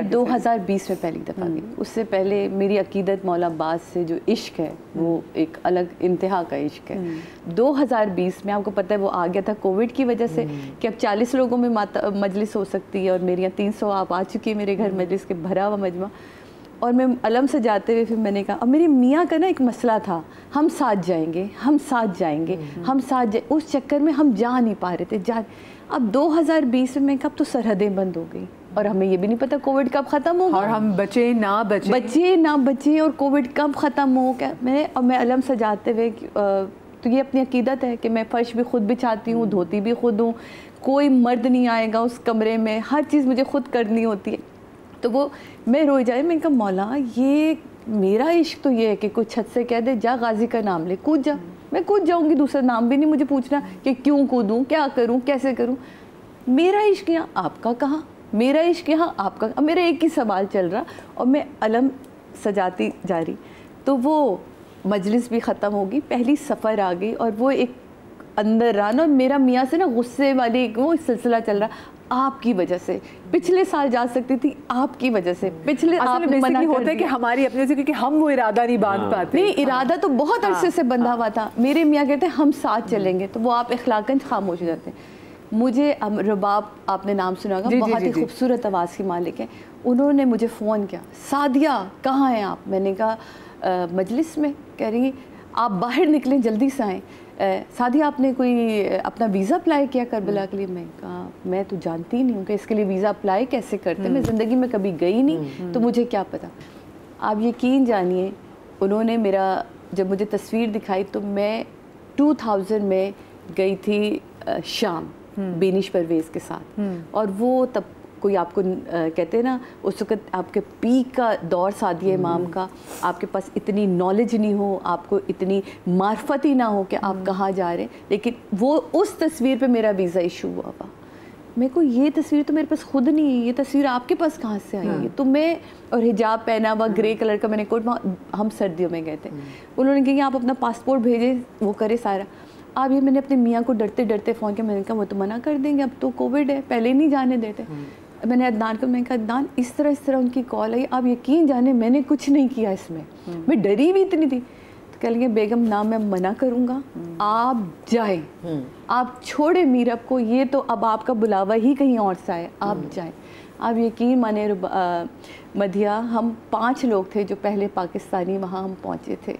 2020 میں پہلی دفعہ گئی. اس سے پہلے میری عقیدت مولا عباس سے جو عشق ہے وہ ایک الگ انتہا کا عشق ہے. 2020 میں آپ کو پتہ ہے وہ آ گیا تھا کووڈ کی وجہ سے کہ اب 40 لوگوں میں مجلس ہو سکتی ہے اور میری یہاں 300 آپ آ چکی ہے میرے گھر مجلس کے بھرا ہوا مجمع. اور میں علم سے جاتے ہوئے پھر میں نے کہا, اور میری میاں کا نا ایک مسئلہ تھا, ہم ساتھ جائیں گے ہم ساتھ جائیں گے ہم ساتھ جائیں, اس چکر میں ہم جا نہیں پا رہے تھے. اب 2020 میں کب تو سرحدیں بند ہو گئی اور ہمیں یہ بھی نہیں پتا کووڈ کب ختم ہوگا اور ہم بچے نہ بچے اور کووڈ کب ختم ہو. میں علم سجاتے ہوئے تو یہ اپنی عقیدت ہے کہ میں فرش بھی خود بچھاتی ہوں, دھوتی بھی خود ہوں, کوئی مرد نہیں آئے گا اس کمرے میں, ہر چیز مجھے خود کرنی ہوتی ہے. تو وہ میں روئی جائے, میں نے کہا مولا یہ میرا عشق تو یہ ہے کہ کوئی چھت سے کہہ دے جا غازی کا نام لے, کود جا, میں کود جاؤں گی, دوسرا نام بھی نہیں مجھے پوچھنا کہ کیوں کودوں, کیا کروں, کیسے کروں. میرا عشق یہاں, آپ کا کہاں, میرا عشق یہاں, آپ کا. اب میرا ایک ہی سوال چل رہا اور میں علم سجاتی جا رہی. تو وہ مجلس بھی ختم ہوگی, پہلی سفر آ گئی اور وہ ایک اندر رہا نا, میرا میاں سے نا غصے والی وہ سلسلہ چل رہا, آپ کی وجہ سے پچھلے سال جا سکتی تھی, آپ کی وجہ سے پچھلے آپ نے منع کر دیا. کہ ہماری اپنے سے, کیونکہ ہم وہ ارادہ نہیں باندھ پاتے. نہیں, ارادہ تو بہت عرصے سے بندھا ہوا تھا. میرے میاں کہتے ہیں ہم ساتھ چلیں گے, تو وہ آپ اخلاقاً خاموش ہو جاتے ہیں. مجھے رباب, آپ نے نام سنا ہوگا, بہت ہی خوبصورت آواز کی مالک ہیں, انہوں نے مجھے فون کیا, سعدیہ کہاں ہیں آپ؟ میں نے کہا مجلس میں. کہہ رہی آپ باہر نکلیں, جلدی سے آئیں. سعدیہ آپ نے کوئی اپنا ویزا اپلائی کیا کربلا کے لیے؟ میں کہا میں تو جانتی ہی نہیں ہوں کہ اس کے لیے ویزا اپلائی کیسے کرتے, میں زندگی میں کبھی گئی نہیں تو مجھے کیا پتا. آپ یقین جانیے انہوں نے جب مجھے تصویر دکھائی تو میں 2000 میں گئی تھی شام بینش پرویز کے ساتھ, اور وہ تب کوئی آپ کو کہتے ہیں نا اس وقت آپ کے پیک کا دور سعدیہ امام کا, آپ کے پاس اتنی نالج نہیں ہو, آپ کو اتنی معرفت ہی نہ ہو کہ آپ کہاں جا رہے ہیں. لیکن وہ اس تصویر پہ میرا ویزا ایشو ہوا ہوا. میرے کو یہ تصویر تو میرے پاس خود نہیں ہے, یہ تصویر آپ کے پاس کہاں سے آئی ہے؟ تو میں, اور حجاب پہنا ہوا گرے کلر کا میں نے کوٹ, ہم سردیوں میں گئے تھے. انہوں نے کہا آپ اپنا پاسپورٹ بھیجیں, وہ کرے سارا. اب یہ میں نے اپنے میاں کو ڈرتے ڈرتے فون کیا, میں نے کہا وہ تو منع کر دیں گے, اب تو کووڈ ہے, پہلے نہیں جانے دیتے. میں نے عدنان کو, میں نے کہا عدنان اس طرح ان کی کال آئی, آپ یقین جانے میں نے کچھ نہیں کیا اس میں ڈری بھی اتنی تھی. تو کہہ لیں بےگم نہ میں منع کروں گا, آپ جائیں, آپ چھوڑیں میرب کو, یہ تو اب آپ کا بلاوا ہی کہیں اور سے آئے, آپ جائیں. آپ یقین مانے مدھیہ, ہم 5 لوگ تھے جو پہلے پاکستانی وہاں ہم پہنچے تھے,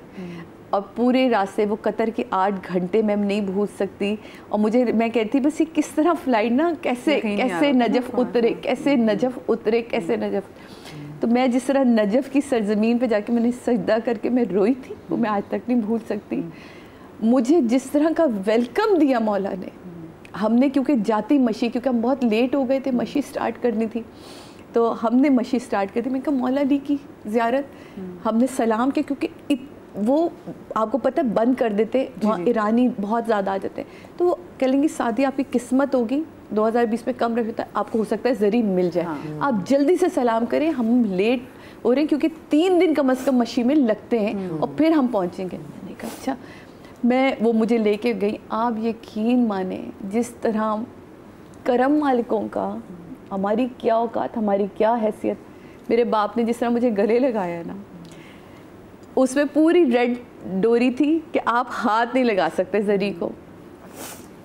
اور پورے راستے وہ قطر کے 8 گھنٹے میں نہیں بھول سکتی. اور میں کہتی بس یہ کس طرح فلائٹ نا کیسے نجف اترے, کیسے نجف اترے, کیسے نجف. تو میں جس طرح نجف کی سرزمین پہ جا کے میں نے سجدہ کر کے میں روئی تھی, وہ میں آج تک نہیں بھول سکتی. مجھے جس طرح کا ویلکم دیا مولا نے, ہم نے کیونکہ جاتی مشی, کیونکہ ہم بہت لیٹ ہو گئے تھے, مشی سٹارٹ کرنی تھی, تو ہم نے مشی سٹارٹ کر دی. میں کہا مولا علی کی زیارت, ہم نے سلام کیا, کیونکہ وہ آپ کو پتہ بند کر دیتے, وہاں ایرانی بہت زیادہ آ جاتے ہیں. تو وہ کہہ لیں گی سعدیہ آپ کی قسمت ہوگی 2020 میں کم رہتا ہے, آپ کو ہو سکتا ہے ذریع مل جائے, آپ جلدی سے سلام کریں, ہم لیٹ ہو رہے ہیں کیونکہ 3 دن کم از کم مشی میں لگتے ہیں اور پھر ہم پہنچیں گے. میں نے کہا اچھا. وہ مجھے لے کے گئی. آپ یقین مانیں جس طرح کرم مالکوں کا, ہماری کیا اوقات, ہماری کیا حیثیت. میرے باپ نے جس طرح مجھے گلے لگایا نا, اس میں پوری ریڈ ڈوری تھی کہ آپ ہاتھ نہیں لگا سکتے زری کو.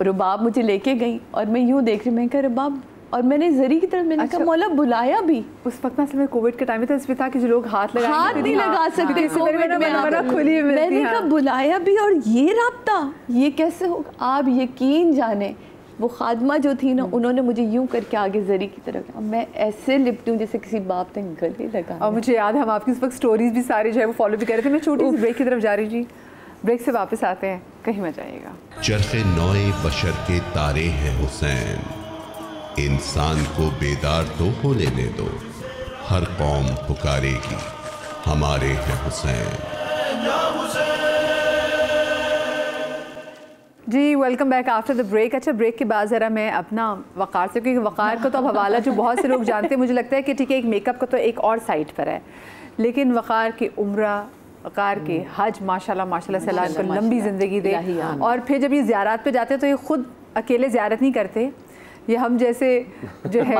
رباب مجھے لے کے گئی اور میں یوں دیکھ رہی, میں کہا رباب, اور میں نے زری کی طرف, میں نے کہا مولا بلایا بھی. اس وقت میں کووڈ کے ٹائم میں تھا, اس پہ تھا کہ جو لوگ ہاتھ نہیں لگا سکتے کووڈ میں, میں نے کہا بلایا بھی, اور یہ رابطہ یہ کیسے ہوگا. آپ یقین جانے وہ خادمہ جو تھی نا, انہوں نے مجھے یوں کر کے آگے زری کی طرف, میں ایسے لپٹی ہوں جیسے کسی باپ نے گلے لگا. اور مجھے یاد ہے ہم آپ کی اس وقت سٹوریز بھی سارے جو ہے وہ فالو بھی کر رہے تھے. میں چھوٹی سی بریک کی طرف جا رہی جی, بریک سے واپس آتے ہیں, کہیں مت جائیے گا. چرخ نوئے بشر کے تارے ہیں حسین, انسان کو بیدار تو ہونے دے دو, ہر قوم پکارے گی ہمارے ہیں حسین. جی welcome back after the break. اچھا بریک کے بعد ذرا میں اپنا وقار سے, کیونکہ وقار کا تو اب حوالہ جو بہت سے لوگ جانتے ہیں, مجھے لگتا ہے کہ ٹھیک ہے ایک میک اپ کا تو ایک اور سائٹ پر ہے, لیکن وقار کے عمرہ, وقار کے حج, ماشاءاللہ سے اللہ کو لمبی زندگی دے. اور پھر جب یہ زیارات پہ جاتے ہیں تو یہ خود اکیلے زیارت نہیں کرتے, یہ ہم جیسے جو ہے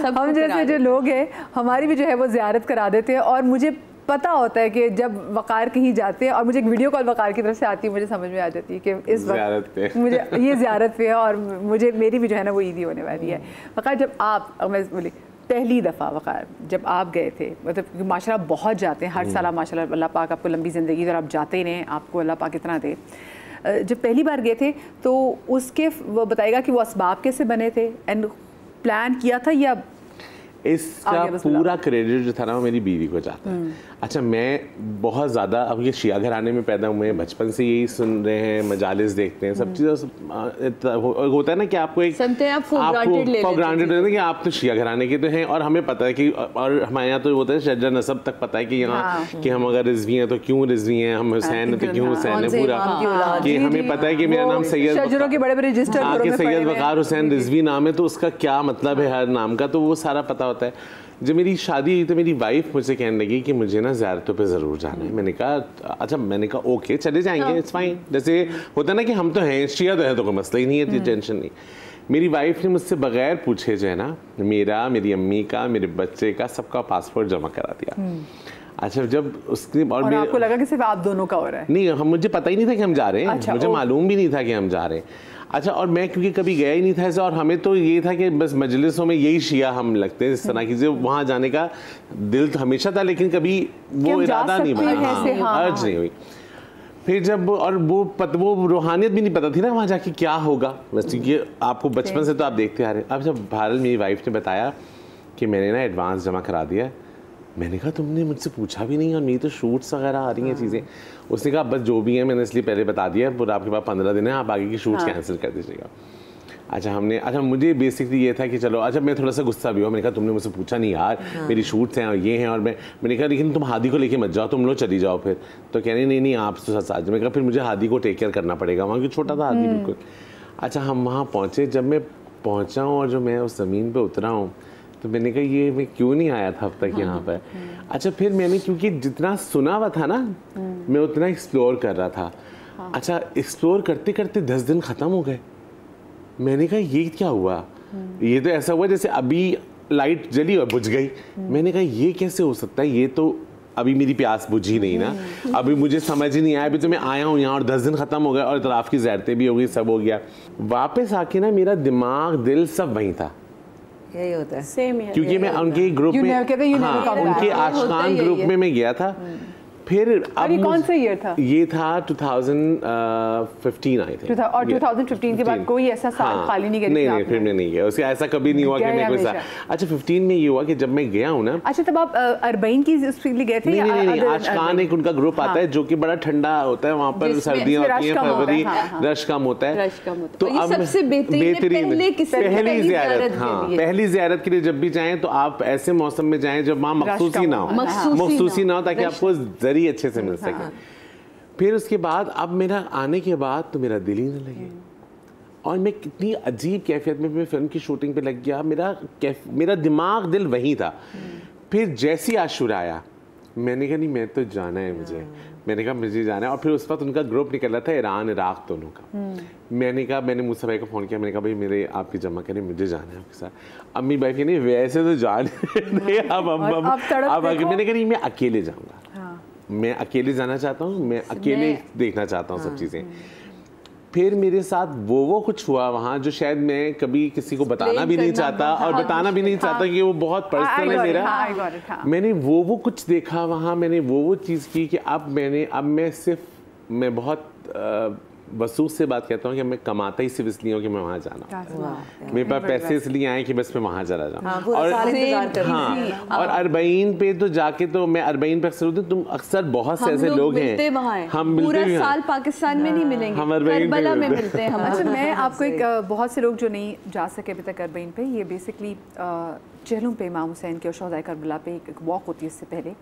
ہم جیسے جو لوگ ہیں ہماری بھی جو ہے وہ زیارت کرا دیتے ہیں. اور مجھے پتہ ہوتا ہے کہ جب وقار کہیں جاتے ہیں اور مجھے ایک ویڈیو کال وقار کی طرف سے آتی ہے, مجھے سمجھ میں آ جاتی ہے کہ اس وقت مجھے یہ زیارت پہ ہے اور مجھے میری بھی جو ہے نا وہ عیدی ہونے والی ہے. وقار جب آپ میں بولی پہلی دفعہ وقار جب آپ گئے تھے, مطلب ماشاء اللہ بہت جاتے ہیں ہر سال, ماشاء اللہ اللہ پاک آپ کو لمبی زندگی اور آپ جاتے ہی رہیں, آپ کو اللہ پاک اتنا دے. جب پہلی بار گئے تھے تو اس کے وہ بتائے گا کہ وہ اسباب کیسے بنے تھے اینڈ پلان کیا تھا یا اس کا پورا کریڈٹ جو تھا نا وہ میری بیوی کو جاتا ہے. اچھا میں بہت زیادہ اب یہ شیعہ گھرانے میں پیدا ہوئے ہیں, بچپن سے یہی سن رہے ہیں, مجالس دیکھتے ہیں, سب چیزیں ہوتا ہے نا کہ آپ کو ایک فور گرانٹیڈ لیتے ہیں کہ آپ تو شیعہ گھرانے کے تو ہیں, اور ہمیں پتہ ہے کہ اور ہمارے یہاں تو ہوتا ہے شجر نسب تک پتہ ہے کہ یہاں کہ ہم اگر رضوی ہیں تو کیوں رضوی ہیں, ہم حسین ہیں تو کیوں حسین ہیں, پورا کہ ہمیں پتہ ہے کہ میرا نام سید سید وقار حسین رضوی نام ہے تو اس کا کیا مطلب ہے ہر نام کا, تو وہ سارا پتہ ہوتا ہے. جب میری شادی ہوئی تو میری وائف مجھ سے کہنے لگی کہ مجھے نا زیارتوں پہ ضرور جانا ہے. میں نے کہا اچھا, میں نے کہا اوکے چلے جائیں گے, اٹس فائن. جیسے ہوتا ہے نا کہ ہم تو ہیں شیعہ تو ہے تو کوئی مسئلہ ہی نہیں ہے, ٹینشن نہیں. میری وائف نے مجھ سے بغیر پوچھے جو ہے نا میرا, میری امی کا, میرے بچے کا, سب کا پاسپورٹ جمع کرا دیا. اچھا جب اس نے اور آپ کو لگا کہ صرف آپ دونوں کا ہو رہا ہے؟ نہیں, مجھے پتہ ہی نہیں تھا کہ ہم جا رہے ہیں, مجھے معلوم بھی نہیں تھا کہ ہم جا رہے ہیں. اچھا اور میں کیونکہ کبھی گیا ہی نہیں تھا ایسا, اور ہمیں تو یہ تھا کہ بس مجلسوں میں یہی شیعہ ہم لگتے ہیں, اس طرح کی چیزیں, وہاں جانے کا دل تو ہمیشہ تھا لیکن کبھی وہ ارادہ نہیں بنا, ارج نہیں ہوئی. پھر جب اور وہ روحانیت بھی نہیں پتہ تھی نا وہاں جا کے کیا ہوگا, بس یہ آپ کو بچپن سے تو آپ دیکھتے آ رہے ہیں. اب جب بہرحال میری وائف نے بتایا کہ میں نے نا ایڈوانس جمع کرا دیا, میں نے کہا تم نے مجھ سے پوچھا بھی نہیں, اور میری تو شوٹس وغیرہ آ رہی ہیں چیزیں. اس نے کہا بس جو بھی ہیں میں نے اس لیے پہلے بتا دیا, پورا آپ کے پاس 15 دن ہیں, آپ آگے کی شوٹس کینسل کر دیجیے گا. اچھا مجھے بیسکلی یہ تھا کہ چلو, اچھا میں تھوڑا سا غصہ بھی ہوا, میں نے کہا تم نے مجھ سے پوچھا نہیں یار, میری شوٹس ہیں اور یہ ہیں, اور میں نے کہا لیکن تم ہادی کو لے کے مت جاؤ, تم لوگ چلی جاؤ پھر. تو کہہ رہے نہیں آپ تو ساتھ. میں کہا پھر مجھے ہادی کو ٹیک کیئر کرنا پڑے گا, وہاں کی چھوٹا تھا ہادی بالکل. اچھا ہم وہاں پہنچے, جب میں پہنچا ہوں اور جو میں اس زمین پہ اترا ہوں تو میں نے کہا یہ میں کیوں نہیں آیا تھا اب تک یہاں پہ. اچھا پھر میں نے کیونکہ جتنا سنا ہوا تھا نا میں اتنا ایکسپلور کر رہا تھا. اچھا ایکسپلور کرتے کرتے 10 دن ختم ہو گئے. میں نے کہا یہ کیا ہوا, یہ تو ایسا ہوا جیسے ابھی لائٹ جلی اور بجھ گئی. میں نے کہا یہ کیسے ہو سکتا ہے, یہ تو ابھی میری پیاس بجھی نہیں نا, ابھی مجھے سمجھ ہی نہیں آیا, ابھی تو میں آیا ہوں یہاں اور 10 دن ختم ہو گئے اور اطراف کی زیارتیں بھی ہو گئی, سب ہو گیا. واپس آ کے نا میرا دماغ دل سب وہیں تھا, یہی ہوتا ہے کیونکہ میں ان کے گروپ میں, ان کے عاشقان گروپ میں میں گیا تھا. پھر اب کون سا ایئر تھا؟ یہ تھا 2015 آئی تھے, اور 2015 کے بعد کوئی ایسا سال خالی نہیں گیا؟ نہیں پھر میں نہیں گیا, اس کا ایسا کبھی نہیں ہوا کہ میں کوئی سا. اچھا 15 میں یہ ہوا کہ جب میں گیا ہوں نا. اچھا تب آپ اربعین کی لیے گئے تھے؟ نہیں, عاشقان ایک ان کا گروپ آتا ہے جو کہ بڑا ٹھنڈا ہوتا ہے, وہاں پر سردیاں ہوتی ہیں, فروری, رش کم ہوتا ہے. تو اب سب سے بہترین پہلی زیارت, ہاں پہلی زیارت کے لیے جب بھی جائیں تو آپ ایسے موسم میں جائیں جب وہاں مخصوصی نہ ہو, تاکہ آپ کو اچھے سے مل سکے. پھر اس کے بعد اب میرا آنے کے بعد تو میرا دل ہی نہ لگے, اور میں کتنی عجیب کیفیت میں فلم کی شوٹنگ پہ لگ گیا, میرا دماغ دل وہیں تھا. پھر جیسی عاشورہ آیا میں نے کہا نہیں میں تو جانا ہے مجھے, میں نے کہا مجھے جانا ہے. اور پھر اس وقت ان کا گروپ نکل رہا تھا ایران عراق دونوں کا. میں نے کہا, میں نے موسیٰ بھائی کو فون کیا, میں نے کہا بھائی میرے آپ کی جمع کریں, مجھے جانا ہے آپ کے ساتھ. امی بھائی کہ نہیں ویسے تو جانے, اب میں نے کہا نہیں میں اکیلے جاؤں گا, میں اکیلے جانا چاہتا ہوں, میں اکیلے دیکھنا چاہتا ہوں سب چیزیں. پھر میرے ساتھ وہ کچھ ہوا وہاں جو شاید میں کبھی کسی کو بتانا بھی نہیں چاہتا, اور بتانا بھی نہیں چاہتا کہ وہ بہت پرسنل ہے میرا. میں نے وہ کچھ دیکھا وہاں, میں نے وہ چیز کی کہ اب میں صرف میں بہت وسوخ سے بات کہتا ہوں کہ میں کماتا ہی صرف اس لیے ہوں کہ میں وہاں جانا ہوں, میرے پاس پیسے اس لیے آئے کہ بس میں وہاں چلا جاؤں. اور اربعین پہ تو جا کے تو میں اربعین پہ اکثر ہوتی ہوں, تم اکثر بہت سے ایسے لوگ ہیں ہم پورا سال پاکستان میں نہیں ملیں گے, کربلا میں ملتے ہیں ہم. اچھا میں آپ کو ایک بہت سے لوگ جو نہیں جا سکے ابھی تک اربعین پہ, یہ بیسکلی چہلم پہ امام حسین کے اور شہدائے کربلا پہ ایک واک ہوتی ہے اس سے پہلے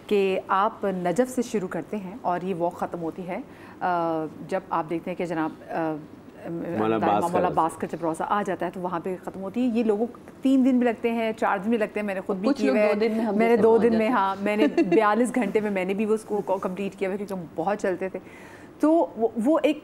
کہ آپ نجف سے شروع کرتے ہیں اور یہ واک ختم ہوتی ہے جب آپ دیکھتے ہیں کہ جناب مولا عباس کا جب روزہ آ جاتا ہے تو وہاں پہ ختم ہوتی ہے. یہ لوگوں 3 دن بھی لگتے ہیں, 4 دن بھی لگتے ہیں, میں نے خود بھی کیا ہے, میں نے 2 دن میں, ہاں میں نے 42 گھنٹے میں نے بھی وہ اس کو کمپلیٹ کیا ہوا کیونکہ ہم بہت چلتے تھے. تو وہ ایک